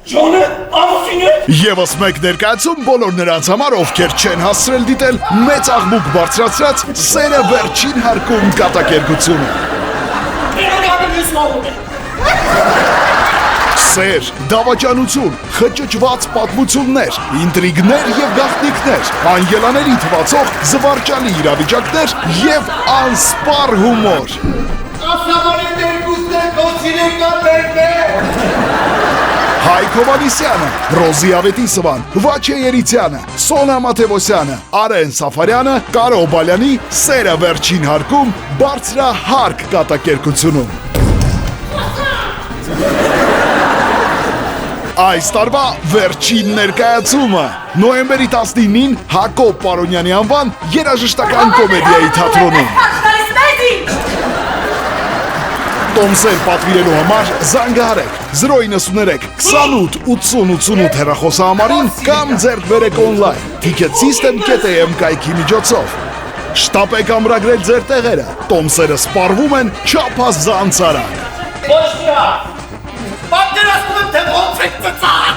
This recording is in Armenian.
Ջոնը, ամուսինը։ Եվս մեկ ներկայացում բոլոր նրանց համար, ովքեր չեն հասցրել դիտել մեծ աղմուկ բարձրացրած սերը վերջին հարկում կատակերգությունը։ Սեր, դավաճանություն, խճճված պատմություններ, ինտրիգներ եւ գաղտնիքներ, անգելաների թվացող զվարճալի իրավիճակներ եւ անսպառ հումոր։ Հայկ Հովհաննիսյանը, Ռոզի Ավետիսովան, Վաչե Երիցյանը, Սոնա Մաթևոսյանը, Արեն Սաֆարյանը, Կարո Բալյանի սերը վերջին հարկում բարձրահարկ կատակերգությունում։ Այս տարվա վերջին ներկայացումը նոյեմբերի 19-ին Հակոբ Պարոնյանի անվան երաժշտական կոմեդիայի թատրոնում։ Տոմսեր պատվիրելու համար զանգահարեք 093 28 80 88 հեռախոսահամարին կամ ձեռք բերեք օնլայն ticketsystem.am կայքի միջոցով։ Շտապեք ամրագրել ձեր տեղերը, տոմսերը սպառվում են չափազանց արագ։ Ոչ մի հատ։ Պատկերացնում եմ, թե ոնց եք ծծաղ։